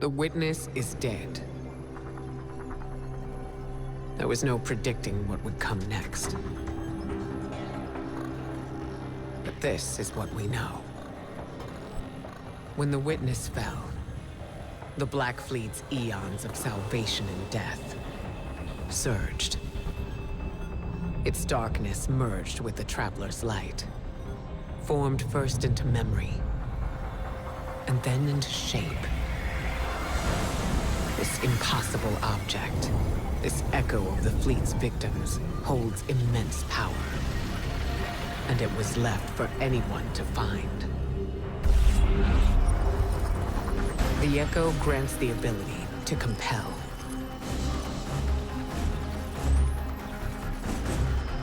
The witness is dead. There was no predicting what would come next. But this is what we know. When the witness fell, the Black Fleet's eons of salvation and death surged. Its darkness merged with the Traveler's light, formed first into memory, and then into shape. This impossible object, this echo of the fleet's victims, holds immense power. And it was left for anyone to find. The echo grants the ability to compel,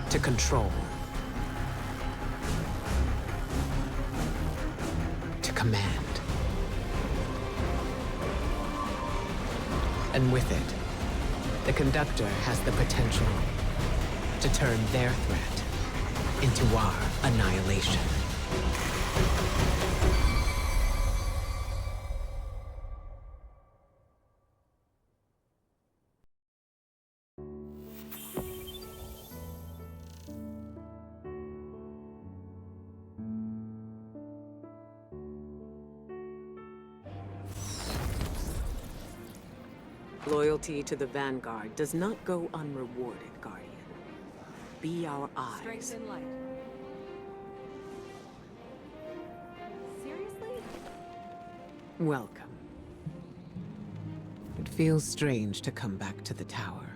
to control, to command. And with it, the Conductor has the potential to turn their threat into our annihilation. Loyalty to the Vanguard does not go unrewarded, Guardian. Be our eyes. Strength and light. Seriously? Welcome. It feels strange to come back to the tower.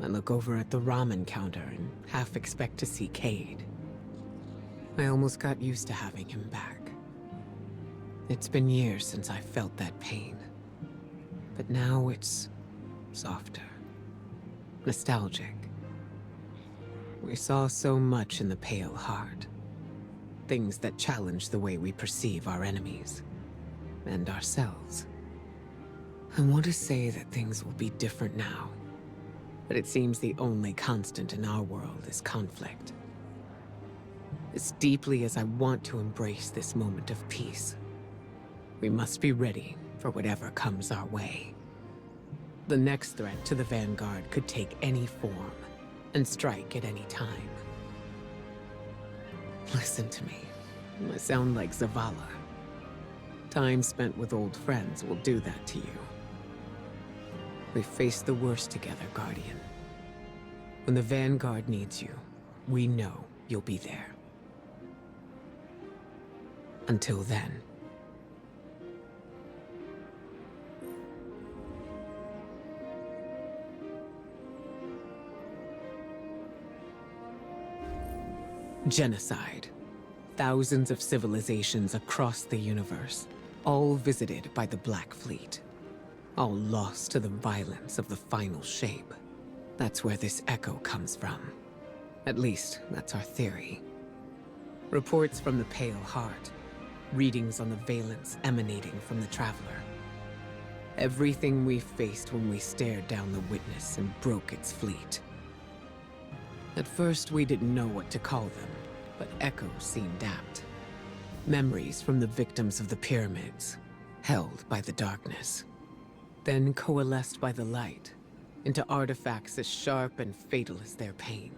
I look over at the ramen counter and half expect to see Cade. I almost got used to having him back. It's been years since I felt that pain. But now it's softer, nostalgic. We saw so much in the Pale Heart. Things that challenge the way we perceive our enemies and ourselves. I want to say that things will be different now, but it seems the only constant in our world is conflict. As deeply as I want to embrace this moment of peace, we must be ready for whatever comes our way. The next threat to the Vanguard could take any form and strike at any time. Listen to me. I sound like Zavala. Time spent with old friends will do that to you. We faced the worst together, Guardian. When the Vanguard needs you, we know you'll be there. Until then. Genocide. Thousands of civilizations across the universe, all visited by the Black Fleet. All lost to the violence of the final shape. That's where this echo comes from. At least, that's our theory. Reports from the Pale Heart. Readings on the valence emanating from the Traveler. Everything we faced when we stared down the Witness and broke its fleet. At first, we didn't know what to call them, but echoes seemed apt. Memories from the victims of the pyramids, held by the darkness. Then coalesced by the light, into artifacts as sharp and fatal as their pain.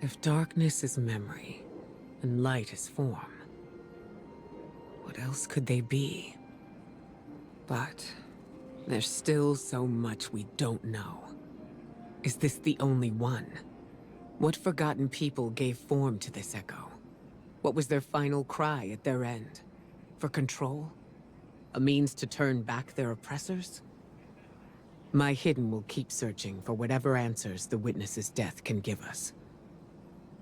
If darkness is memory, and light is form, what else could they be? But there's still so much we don't know. Is this the only one? What forgotten people gave form to this echo? What was their final cry at their end? For control? A means to turn back their oppressors? My Hidden will keep searching for whatever answers the Witness's death can give us.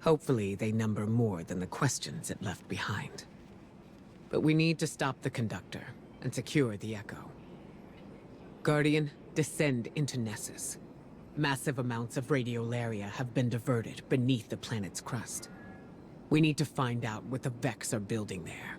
Hopefully they number more than the questions it left behind. But we need to stop the Conductor and secure the echo. Guardian, descend into Nessus. Massive amounts of radiolaria have been diverted beneath the planet's crust. We need to find out what the Vex are building there.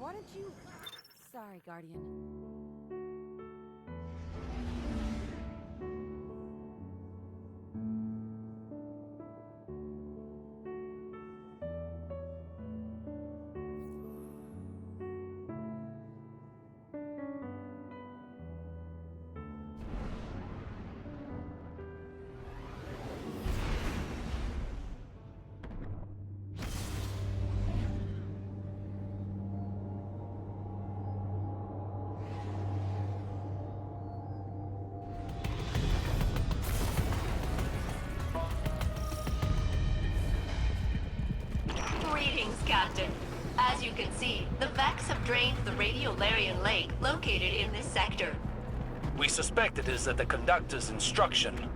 Why don't you... Sorry, Guardian. Greetings, Captain. As you can see, the Vex have drained the Radiolarian Lake located in this sector. We suspect it is at the Conductor's instruction,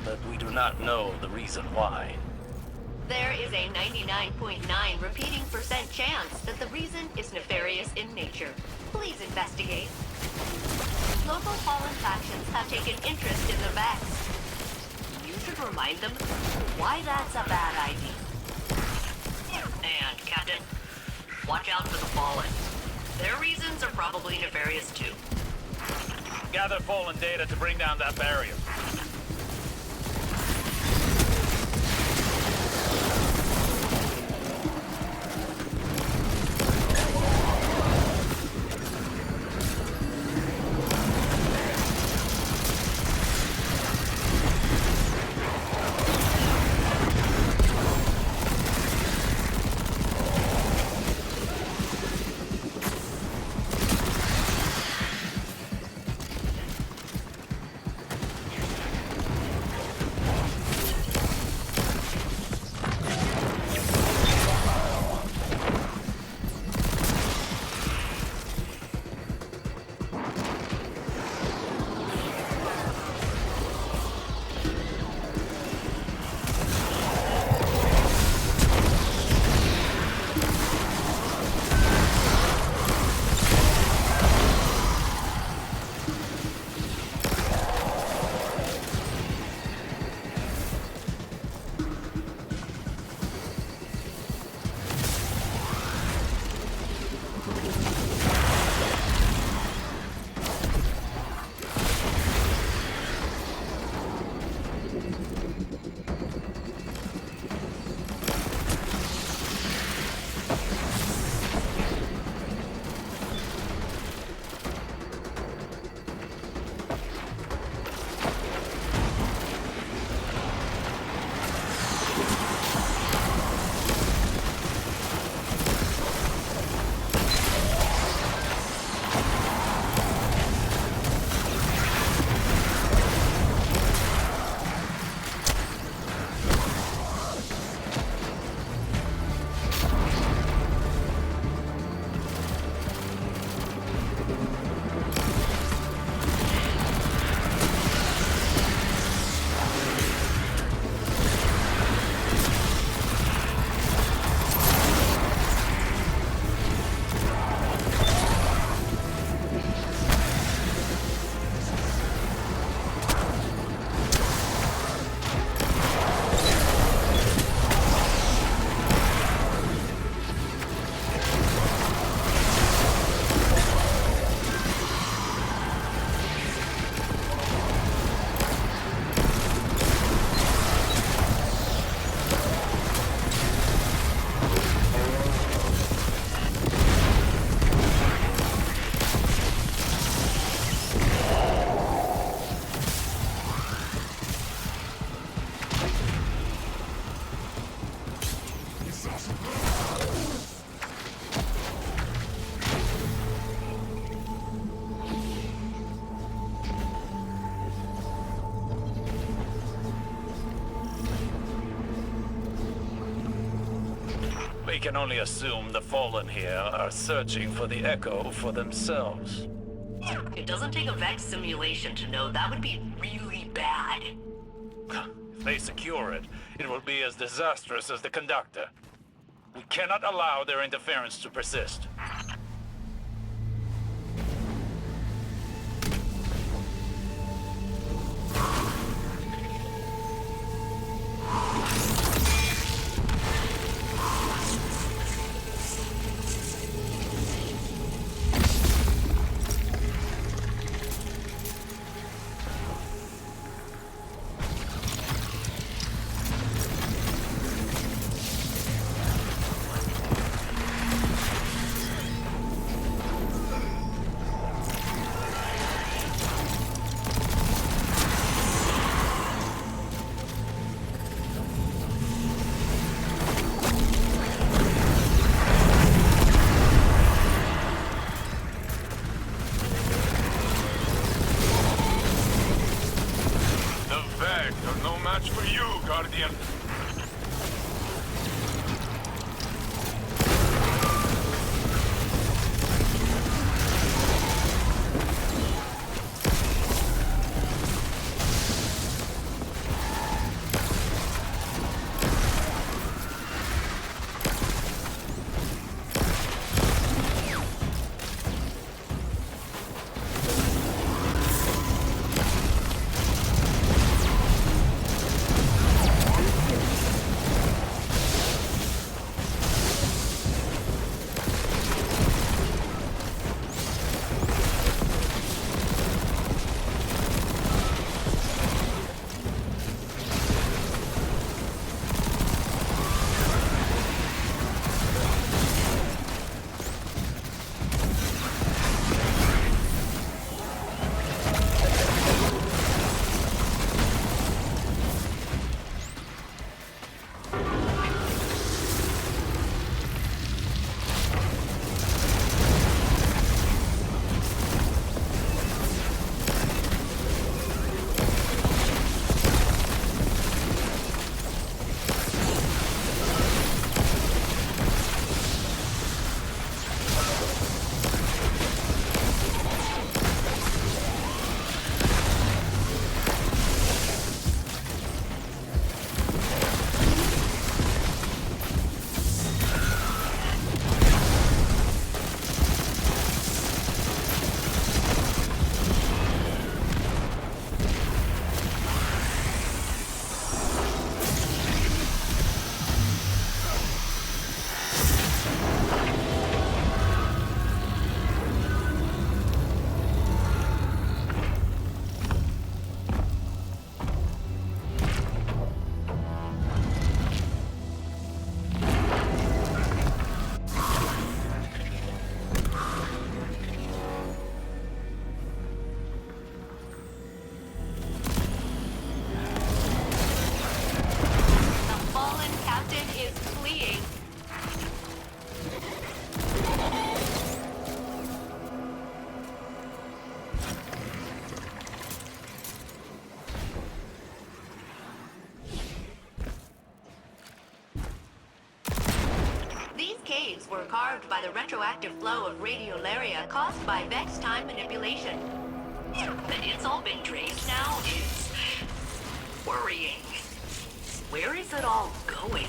but we do not know the reason why. There is a 99.9 repeating % chance that the reason is nefarious in nature. Please investigate. Local fallen factions have taken interest in the Vex. You should remind them why that's a bad idea. And, Captain, watch out for the Fallen. Their reasons are probably nefarious too. Gather Fallen data to bring down that barrier. We can only assume the Fallen here are searching for the Echo for themselves. It doesn't take a Vex simulation to know that would be really bad. If they secure it, it will be as disastrous as the Conductor. We cannot allow their interference to persist. match for you, Guardian. caves were carved by the retroactive flow of radiolaria caused by Vex time manipulation. That it's all been traced now is worrying. Where is it all going?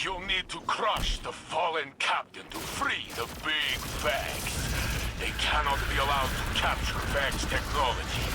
You'll need to crush the fallen captain to free the big Vex. They cannot be allowed to capture Vex technology.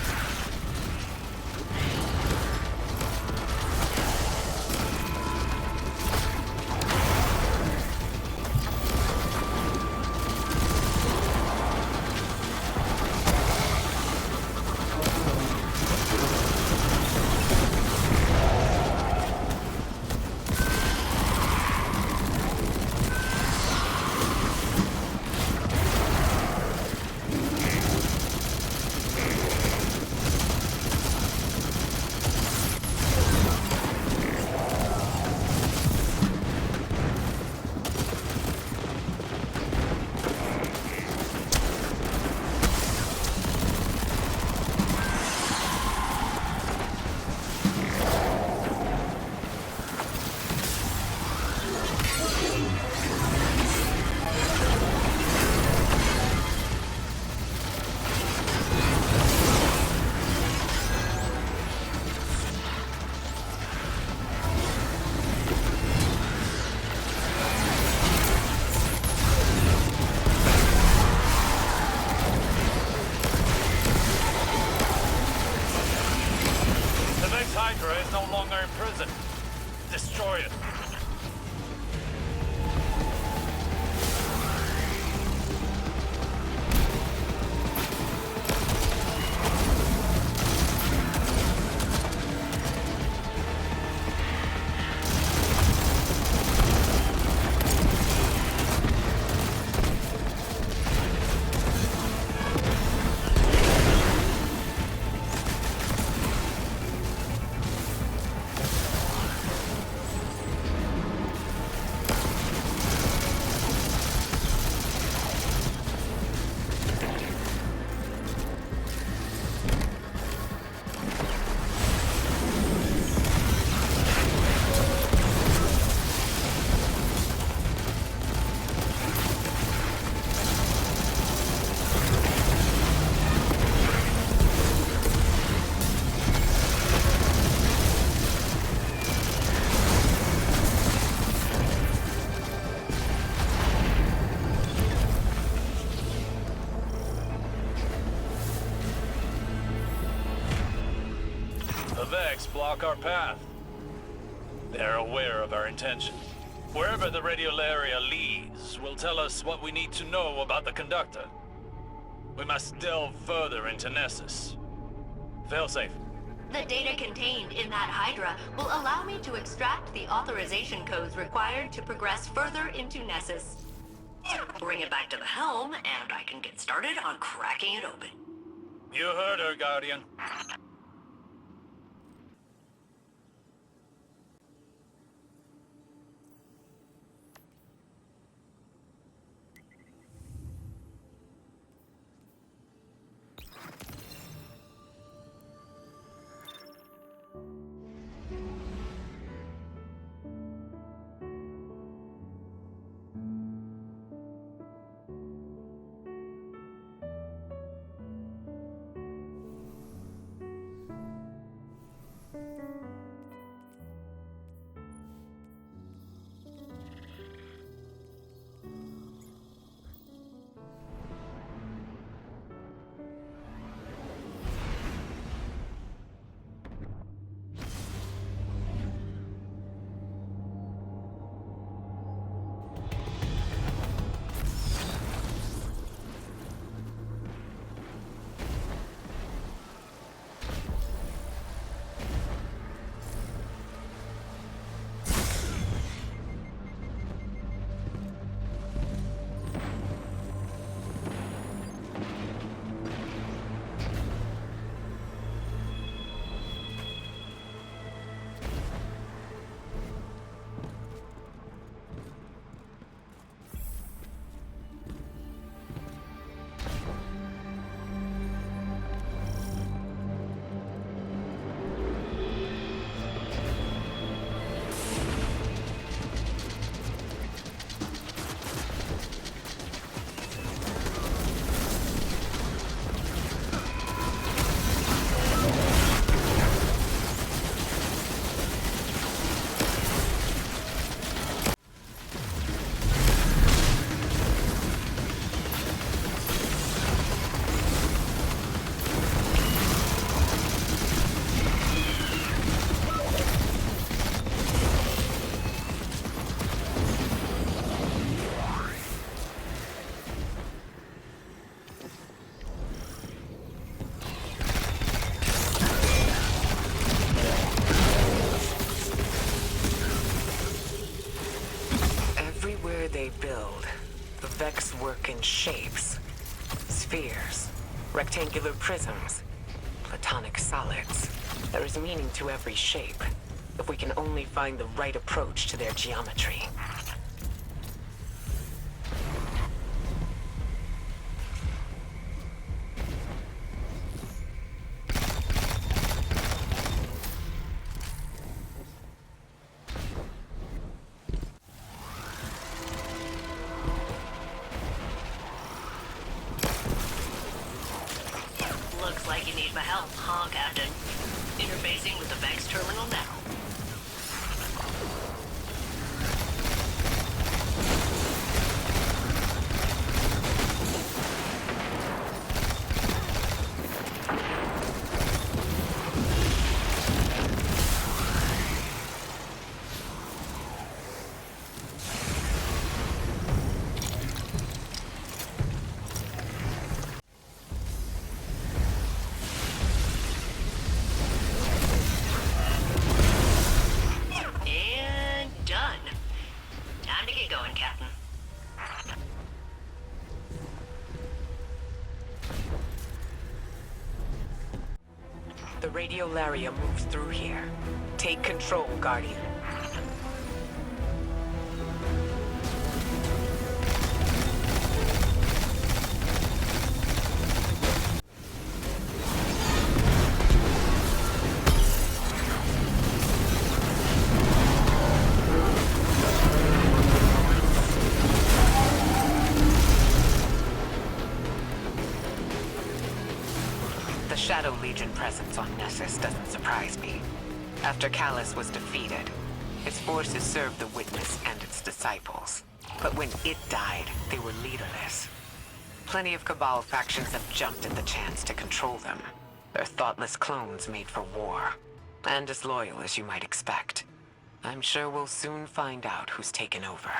Hydra is no longer in prison. Destroy it. Block our path. They're aware of our intention. Wherever the radiolaria leads will tell us what we need to know about the conductor. We must delve further into Nessus. Failsafe. The data contained in that Hydra will allow me to extract the authorization codes required to progress further into Nessus. Bring it back to the helm, and I can get started on cracking it open. You heard her, Guardian. They build. The Vex work in shapes. Spheres, rectangular prisms, platonic solids. There is meaning to every shape, if we can only find the right approach to their geometry. Looks like you need my help, huh, Captain? Interfacing with the Vex terminal now. The radiolaria moves through here. Take control, Guardian. The Shadow Legion presence on Nessus doesn't surprise me. After Callus was defeated, his forces served the Witness and its disciples. But when it died, they were leaderless. Plenty of Cabal factions have jumped at the chance to control them. They're thoughtless clones made for war. And as loyal as you might expect. I'm sure we'll soon find out who's taken over.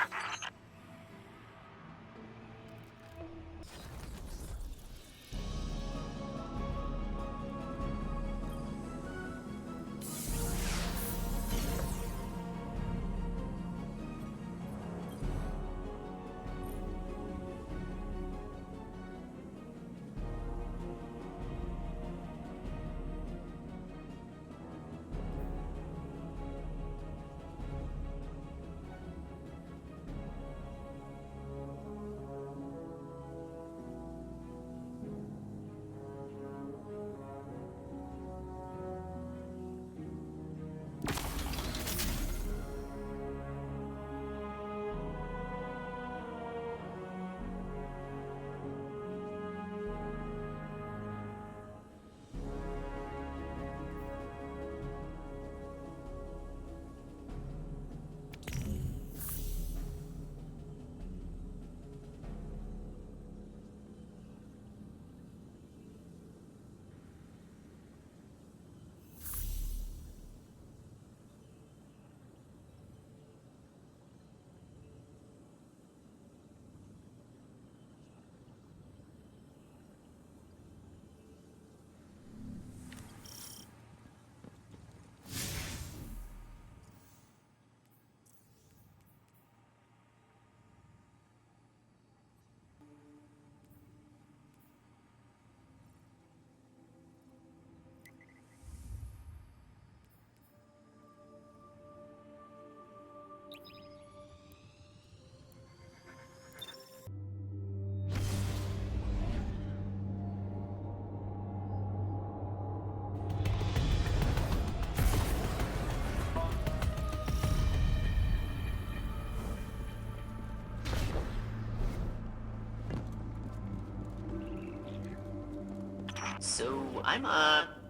So, I'm,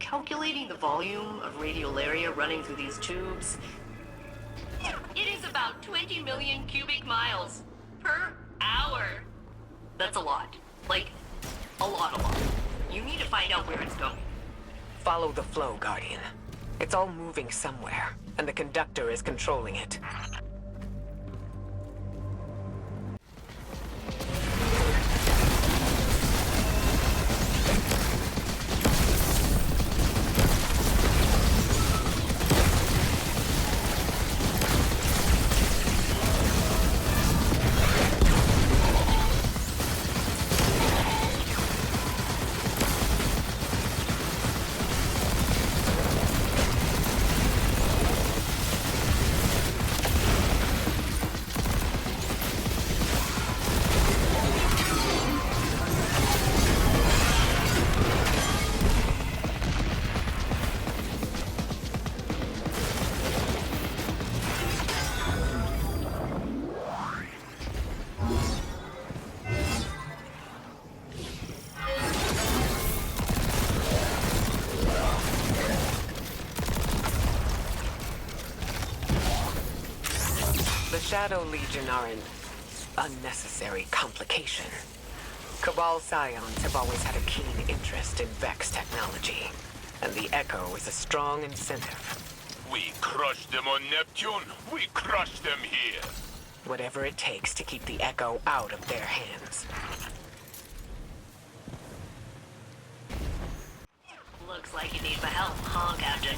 calculating the volume of radiolaria running through these tubes. It is about 20 million cubic miles per hour. That's a lot. Like, a lot. You need to find out where it's going. Follow the flow, Guardian. It's all moving somewhere, and the conductor is controlling it. Shadow Legion are an unnecessary complication. Cabal Scions have always had a keen interest in Vex technology, and the Echo is a strong incentive. We crushed them on Neptune. We crushed them here. Whatever it takes to keep the Echo out of their hands. Looks like you need my help, huh, Captain?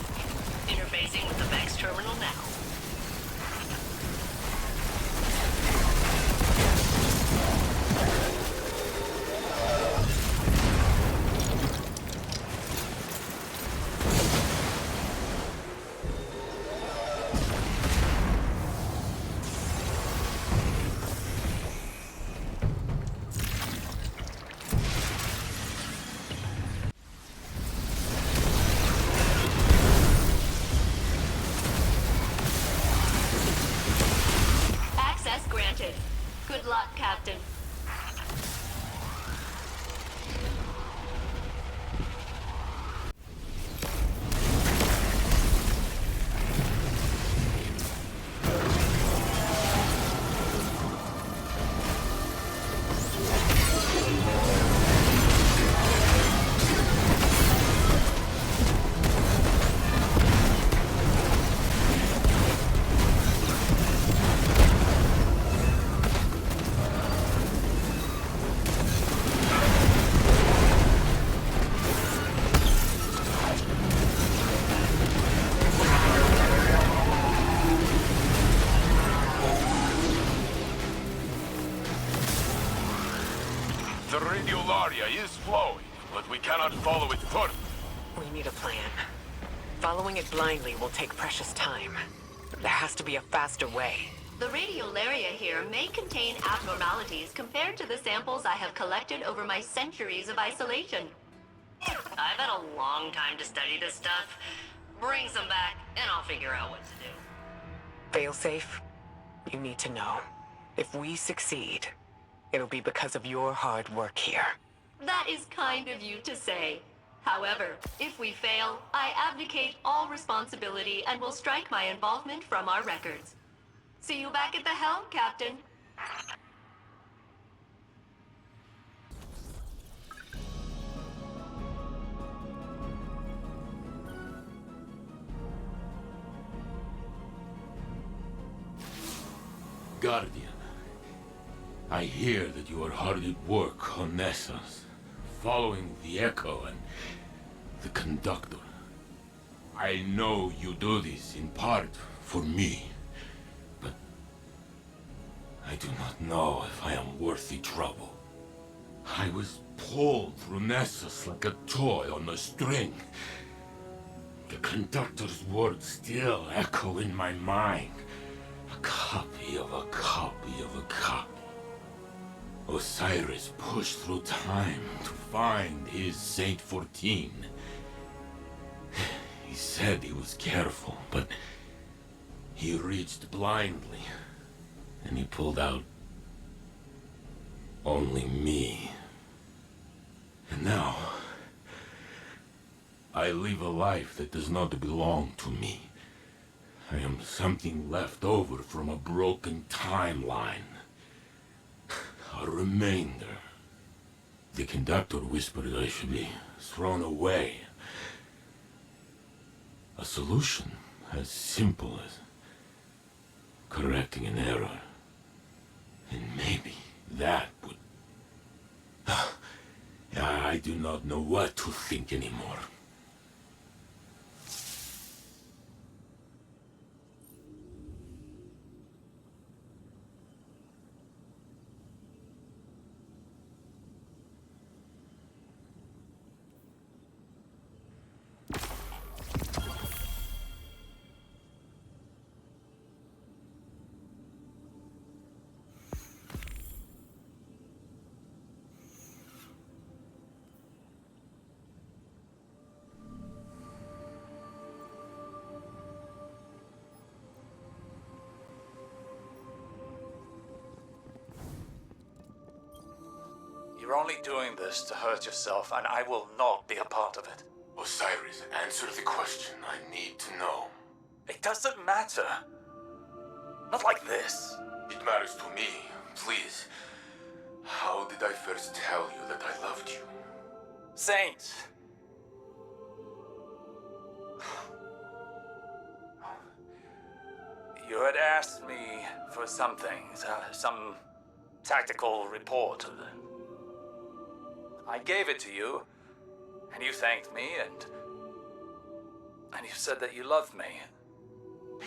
Interfacing with the Vex terminal now. radiolaria is flowing, but we cannot follow it further. We need a plan. Following it blindly will take precious time. There has to be a faster way. The radiolaria here may contain abnormalities compared to the samples I have collected over my centuries of isolation. I've had a long time to study this stuff. Bring some back, and I'll figure out what to do. Failsafe, you need to know. If we succeed, it'll be because of your hard work here. That is kind of you to say. However, if we fail, I abdicate all responsibility and will strike my involvement from our records. See you back at the helm, Captain. Guardian, I hear that you are hard at work on Nessus, following the Echo and the Conductor. I know you do this in part for me, but I do not know if I am worthy trouble. I was pulled through Nessus like a toy on a string. The Conductor's words still echo in my mind. A copy of a copy of a copy. Osiris pushed through time to find his Saint 14. He said he was careful, but he reached blindly, and he pulled out only me. And now, I live a life that does not belong to me. I am something left over from a broken timeline. A remainder. The Conductor whispered I should be thrown away. A solution as simple as correcting an error. And maybe that would... I do not know what to think anymore. You're only doing this to hurt yourself, and I will not be a part of it. Osiris, answer the question I need to know. It doesn't matter. Not like this. It matters to me, please. How did I first tell you that I loved you? Saint! You had asked me for something, some tactical report. I gave it to you, and you thanked me, and you said that you loved me.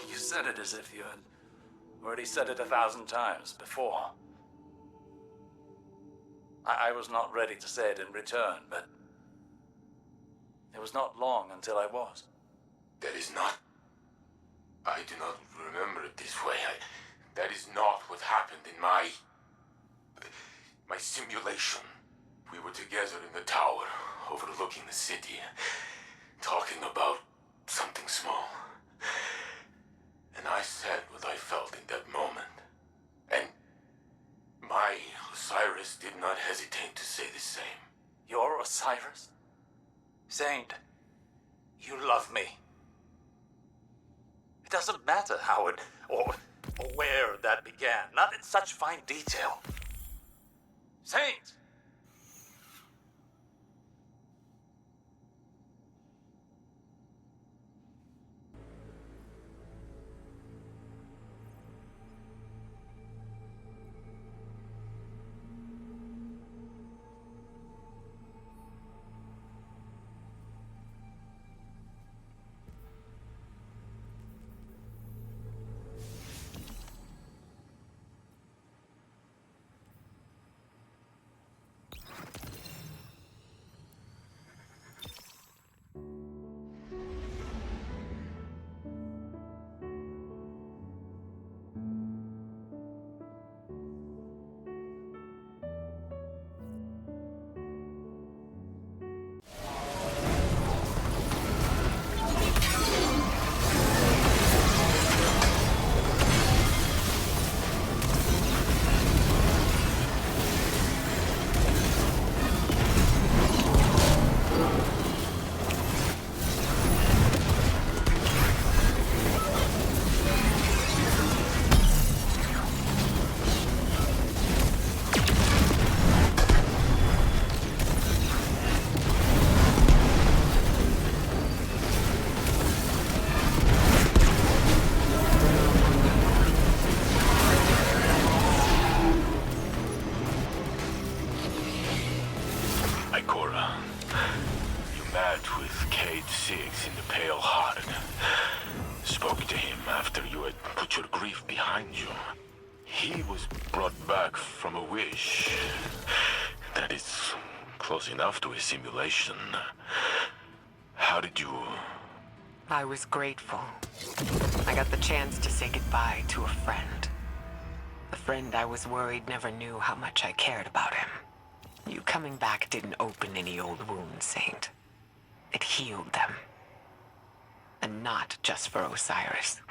You said it as if you had already said it 1,000 times before. I was not ready to say it in return, but it was not long until I was. That is not... I do not remember it this way. That is not what happened in my simulation. We were together in the tower, overlooking the city, talking about something small. And I said what I felt in that moment. And my Osiris did not hesitate to say the same. Your Osiris? Saint, you love me. It doesn't matter how it or where that began, not in such fine detail. Saint! hard. Spoke to him after you had put your grief behind you. He was brought back from a wish. That is close enough to a simulation. How did you... I was grateful. I got the chance to say goodbye to a friend. A friend I was worried never knew how much I cared about him. You coming back didn't open any old wounds, Saint. It healed them. And not just for Osiris.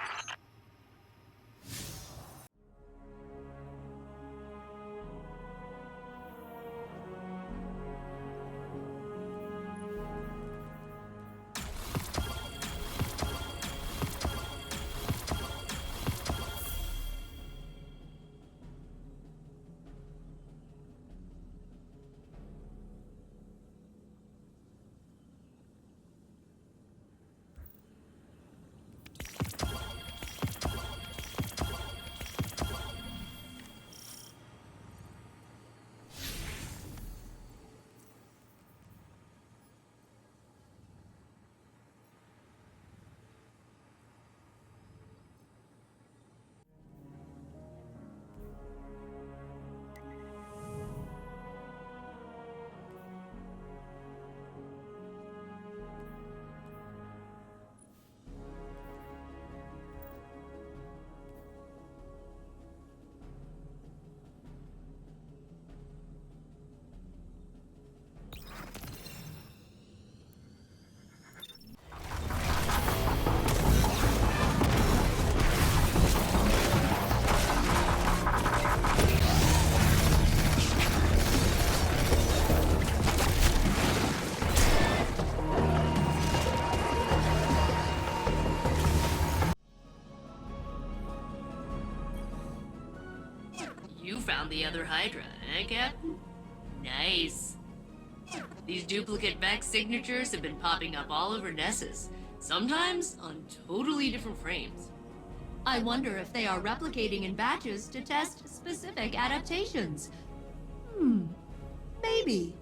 You found the other Hydra, eh, Captain? Nice. These duplicate Vex signatures have been popping up all over Nessus, sometimes on totally different frames. I wonder if they are replicating in batches to test specific adaptations. Maybe.